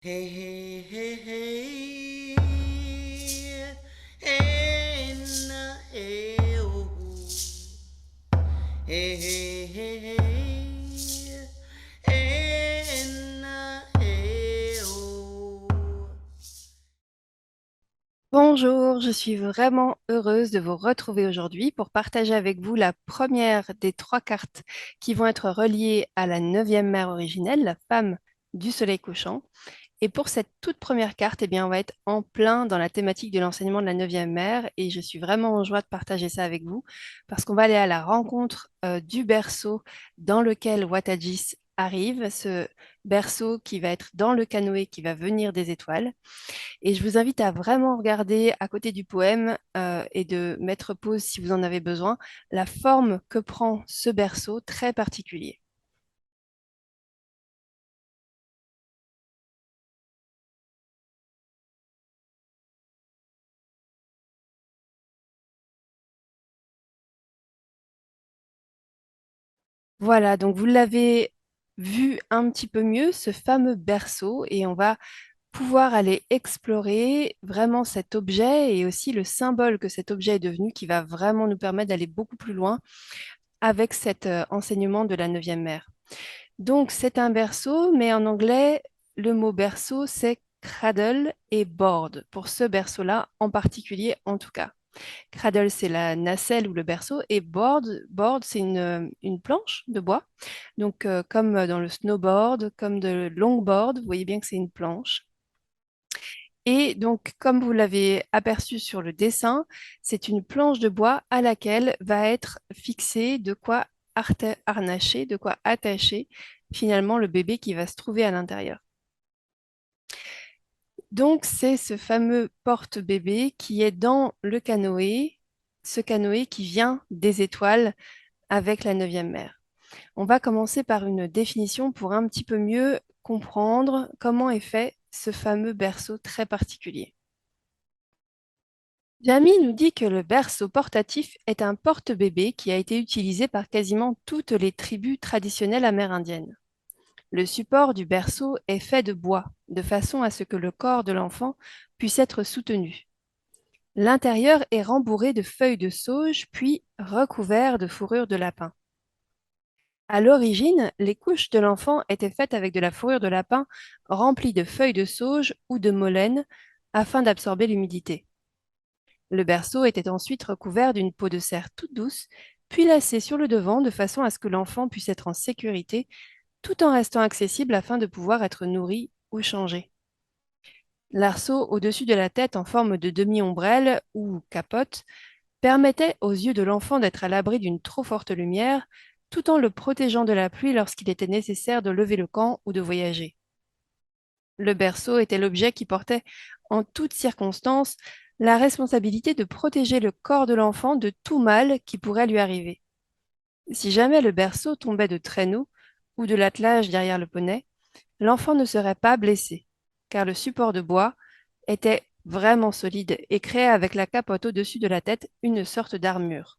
Hey, hey, hey, hey, hey, na, hey, oh. Hey, hey, hey, hey, hey, na, hey, oh. Bonjour, je suis vraiment heureuse de vous retrouver aujourd'hui pour partager avec vous la première des trois cartes qui vont être reliées à la neuvième mère originelle, la femme du soleil couchant. Et pour cette toute première carte, eh bien, on va être en plein dans la thématique de l'enseignement de la neuvième mère et je suis vraiment en joie de partager ça avec vous parce qu'on va aller à la rencontre du berceau dans lequel Watagis arrive, ce berceau qui va être dans le canoë qui va venir des étoiles. Et je vous invite à vraiment regarder à côté du poème et de mettre pause si vous en avez besoin, la forme que prend ce berceau très particulier. Voilà, donc vous l'avez vu un petit peu mieux, ce fameux berceau, et on va pouvoir aller explorer vraiment cet objet et aussi le symbole que cet objet est devenu qui va vraiment nous permettre d'aller beaucoup plus loin avec cet enseignement de la neuvième mère. Donc, c'est un berceau, mais en anglais, le mot berceau, c'est cradle et board, pour ce berceau-là en particulier, en tout cas. Cradle, c'est la nacelle ou le berceau, et board c'est une planche de bois. Donc, comme dans le snowboard, comme de longboard, vous voyez bien que c'est une planche. Et donc, comme vous l'avez aperçu sur le dessin, c'est une planche de bois à laquelle va être fixé de quoi harnacher, de quoi attacher finalement le bébé qui va se trouver à l'intérieur. Donc, c'est ce fameux porte-bébé qui est dans le canoë, ce canoë qui vient des étoiles avec la neuvième mer. On va commencer par une définition pour un petit peu mieux comprendre comment est fait ce fameux berceau très particulier. Jamy nous dit que le berceau portatif est un porte-bébé qui a été utilisé par quasiment toutes les tribus traditionnelles amérindiennes. Le support du berceau est fait de bois, de façon à ce que le corps de l'enfant puisse être soutenu. L'intérieur est rembourré de feuilles de sauge, puis recouvert de fourrure de lapin. À l'origine, les couches de l'enfant étaient faites avec de la fourrure de lapin remplie de feuilles de sauge ou de molène afin d'absorber l'humidité. Le berceau était ensuite recouvert d'une peau de cerf toute douce, puis lacé sur le devant de façon à ce que l'enfant puisse être en sécurité tout en restant accessible afin de pouvoir être nourri ou changé. L'arceau au-dessus de la tête en forme de demi-ombrelle ou capote permettait aux yeux de l'enfant d'être à l'abri d'une trop forte lumière tout en le protégeant de la pluie lorsqu'il était nécessaire de lever le camp ou de voyager. Le berceau était l'objet qui portait, en toutes circonstances, la responsabilité de protéger le corps de l'enfant de tout mal qui pourrait lui arriver. Si jamais le berceau tombait de traîneau ou de l'attelage derrière le poney, l'enfant ne serait pas blessé, car le support de bois était vraiment solide et créait avec la capote au-dessus de la tête une sorte d'armure.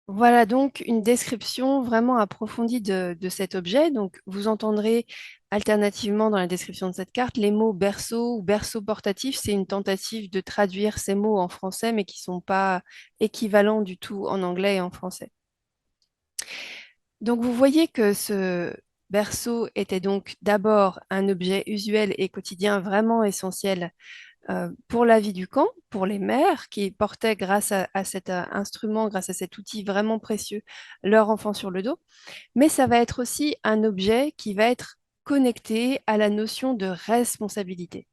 Voilà donc une description vraiment approfondie de cet objet. Donc, vous entendrez alternativement dans la description de cette carte les mots berceau ou berceau portatif. C'est une tentative de traduire ces mots en français, mais qui ne sont pas équivalents du tout en anglais et en français. Donc, vous voyez que ce berceau était donc d'abord un objet usuel et quotidien vraiment essentiel pour la vie du camp, pour les mères qui portaient grâce à cet instrument, grâce à cet outil vraiment précieux, leur enfant sur le dos. Mais ça va être aussi un objet qui va être connecté à la notion de responsabilité.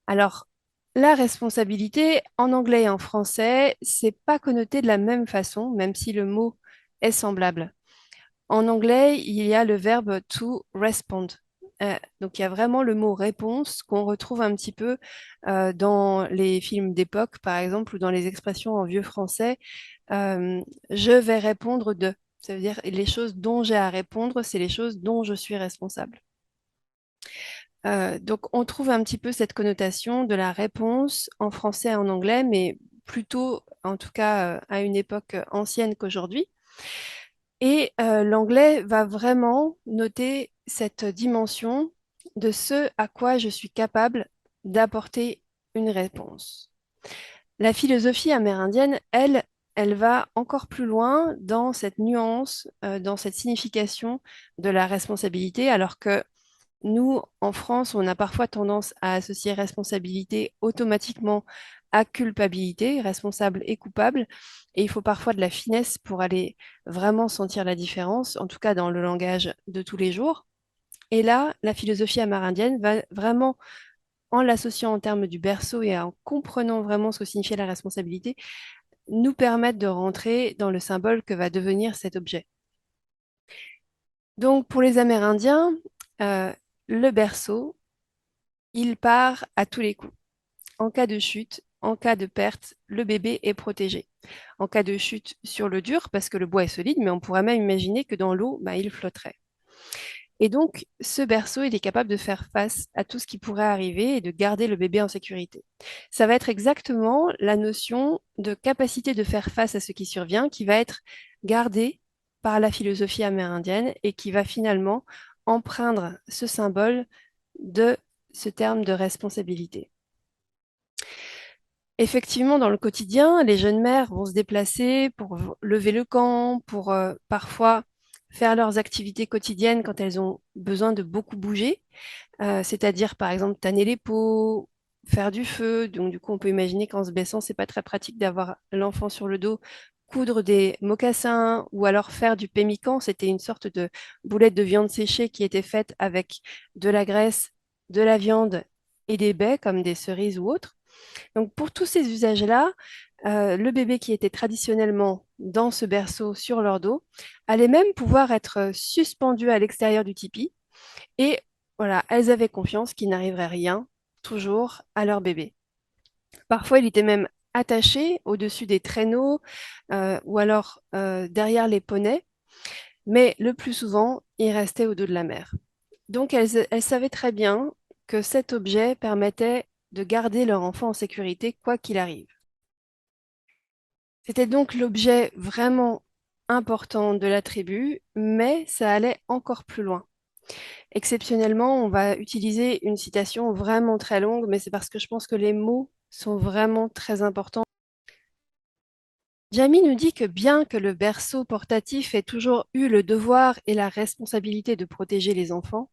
Alors, la responsabilité, en anglais et en français, c'est pas connoté de la même façon, même si le mot est semblable. En anglais, il y a le verbe to respond. Donc, il y a vraiment le mot réponse qu'on retrouve un petit peu dans les films d'époque, par exemple, ou dans les expressions en vieux français. Je vais répondre de. Ça veut dire les choses dont j'ai à répondre, c'est les choses dont je suis responsable. Donc, on trouve un petit peu cette connotation de la réponse en français et en anglais, mais plutôt, en tout cas, à une époque ancienne qu'aujourd'hui. Et l'anglais va vraiment noter cette dimension de ce à quoi je suis capable d'apporter une réponse. La philosophie amérindienne, elle, elle va encore plus loin dans cette nuance, dans cette signification de la responsabilité, alors que nous, en France, on a parfois tendance à associer responsabilité automatiquement à culpabilité, responsable et coupable. Et il faut parfois de la finesse pour aller vraiment sentir la différence, en tout cas dans le langage de tous les jours. Et là, la philosophie amérindienne va vraiment, en l'associant en termes du berceau et en comprenant vraiment ce que signifiait la responsabilité, nous permettre de rentrer dans le symbole que va devenir cet objet. Donc, pour les Amérindiens, euh, le berceau, il part à tous les coups. En cas de chute, en cas de perte, le bébé est protégé. En cas de chute sur le dur, parce que le bois est solide, mais on pourrait même imaginer que dans l'eau, bah, il flotterait. Et donc, ce berceau, il est capable de faire face à tout ce qui pourrait arriver et de garder le bébé en sécurité. Ça va être exactement la notion de capacité de faire face à ce qui survient qui va être gardée par la philosophie amérindienne et qui va finalement empreindre ce symbole de ce terme de responsabilité. Effectivement, dans le quotidien, les jeunes mères vont se déplacer pour lever le camp, pour parfois faire leurs activités quotidiennes quand elles ont besoin de beaucoup bouger, c'est-à-dire par exemple tanner les pots, faire du feu. Donc du coup, on peut imaginer qu'en se baissant, c'est pas très pratique d'avoir l'enfant sur le dos, coudre des mocassins ou alors faire du pemmican. C'était une sorte de boulette de viande séchée qui était faite avec de la graisse, de la viande et des baies comme des cerises ou autres. Donc pour tous ces usages-là, le bébé qui était traditionnellement dans ce berceau sur leur dos allait même pouvoir être suspendu à l'extérieur du tipi. Et voilà, elles avaient confiance qu'il n'arriverait rien, toujours, à leur bébé. Parfois, il était même attaché au-dessus des traîneaux ou alors derrière les poneys, mais le plus souvent, il restait au dos de la mère. Donc, elles savaient très bien que cet objet permettait de garder leur enfant en sécurité, quoi qu'il arrive. C'était donc l'objet vraiment important de la tribu, mais ça allait encore plus loin. Exceptionnellement, on va utiliser une citation vraiment très longue, mais c'est parce que je pense que les mots sont vraiment très importants. Jamie nous dit que bien que le berceau portatif ait toujours eu le devoir et la responsabilité de protéger les enfants,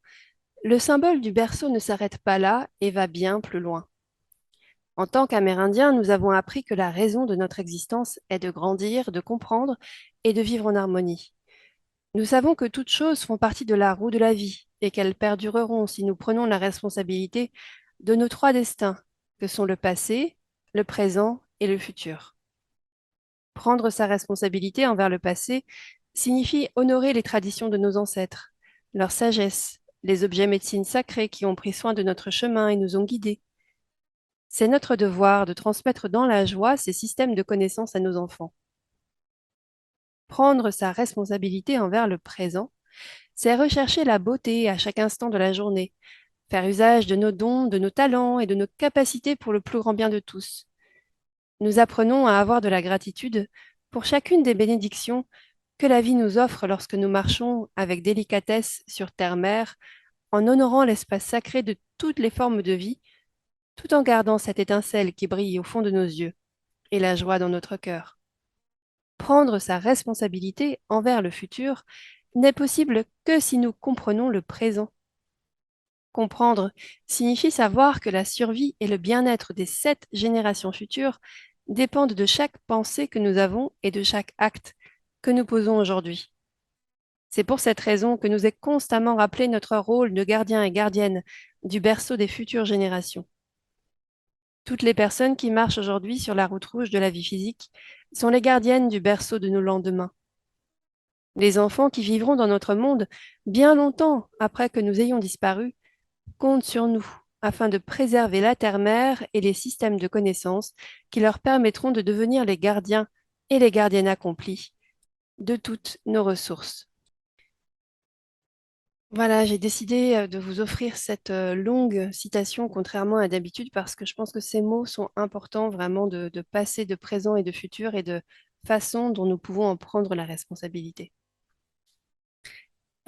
le symbole du berceau ne s'arrête pas là et va bien plus loin. En tant qu'Amérindiens, nous avons appris que la raison de notre existence est de grandir, de comprendre et de vivre en harmonie. Nous savons que toutes choses font partie de la roue de la vie et qu'elles perdureront si nous prenons la responsabilité de nos trois destins, que sont le passé, le présent et le futur. Prendre sa responsabilité envers le passé signifie honorer les traditions de nos ancêtres, leur sagesse, les objets médecines sacrés qui ont pris soin de notre chemin et nous ont guidés. C'est notre devoir de transmettre dans la joie ces systèmes de connaissances à nos enfants. Prendre sa responsabilité envers le présent, c'est rechercher la beauté à chaque instant de la journée, faire usage de nos dons, de nos talents et de nos capacités pour le plus grand bien de tous. Nous apprenons à avoir de la gratitude pour chacune des bénédictions que la vie nous offre lorsque nous marchons avec délicatesse sur terre-mer, en honorant l'espace sacré de toutes les formes de vie, tout en gardant cette étincelle qui brille au fond de nos yeux et la joie dans notre cœur. Prendre sa responsabilité envers le futur n'est possible que si nous comprenons le présent. Comprendre signifie savoir que la survie et le bien-être des 7 générations futures dépendent de chaque pensée que nous avons et de chaque acte que nous posons aujourd'hui. C'est pour cette raison que nous est constamment rappelé notre rôle de gardien et gardienne du berceau des futures générations. Toutes les personnes qui marchent aujourd'hui sur la route rouge de la vie physique sont les gardiennes du berceau de nos lendemains. Les enfants qui vivront dans notre monde bien longtemps après que nous ayons disparu comptent sur nous afin de préserver la terre-mère et les systèmes de connaissances qui leur permettront de devenir les gardiens et les gardiennes accomplis de toutes nos ressources. Voilà, j'ai décidé de vous offrir cette longue citation, contrairement à d'habitude, parce que je pense que ces mots sont importants vraiment de passé, de présent et de futur et de façon dont nous pouvons en prendre la responsabilité.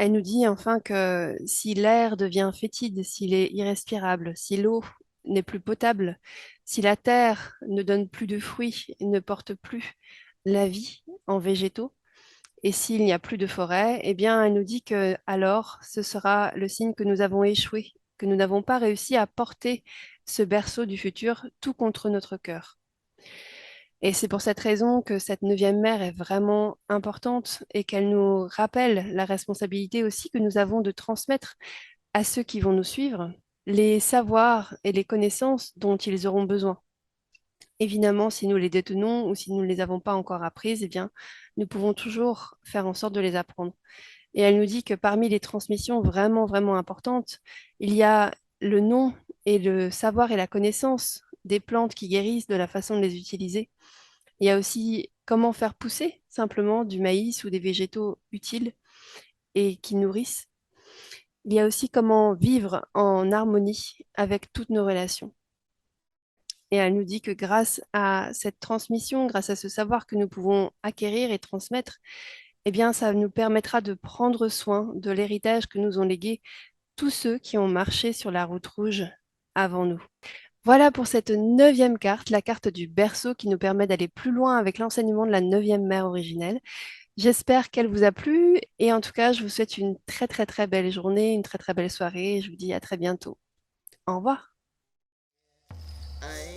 Elle nous dit enfin que si l'air devient fétide, s'il est irrespirable, si l'eau n'est plus potable, si la terre ne donne plus de fruits et ne porte plus la vie en végétaux, et s'il n'y a plus de forêt, eh bien, elle nous dit que alors ce sera le signe que nous avons échoué, que nous n'avons pas réussi à porter ce berceau du futur tout contre notre cœur. Et c'est pour cette raison que cette neuvième mère est vraiment importante et qu'elle nous rappelle la responsabilité aussi que nous avons de transmettre à ceux qui vont nous suivre les savoirs et les connaissances dont ils auront besoin. Évidemment, si nous les détenons ou si nous ne les avons pas encore apprises, eh bien, nous pouvons toujours faire en sorte de les apprendre. Et elle nous dit que parmi les transmissions vraiment, vraiment importantes, il y a le nom et le savoir et la connaissance des plantes qui guérissent, de la façon de les utiliser. Il y a aussi comment faire pousser simplement du maïs ou des végétaux utiles et qui nourrissent. Il y a aussi comment vivre en harmonie avec toutes nos relations. Et elle nous dit que grâce à cette transmission, grâce à ce savoir que nous pouvons acquérir et transmettre, eh bien, ça nous permettra de prendre soin de l'héritage que nous ont légué tous ceux qui ont marché sur la route rouge avant nous. Voilà pour cette neuvième carte, la carte du berceau qui nous permet d'aller plus loin avec l'enseignement de la neuvième mère originelle. J'espère qu'elle vous a plu et en tout cas, je vous souhaite une très très très belle journée, une très très belle soirée. Je vous dis à très bientôt. Au revoir. I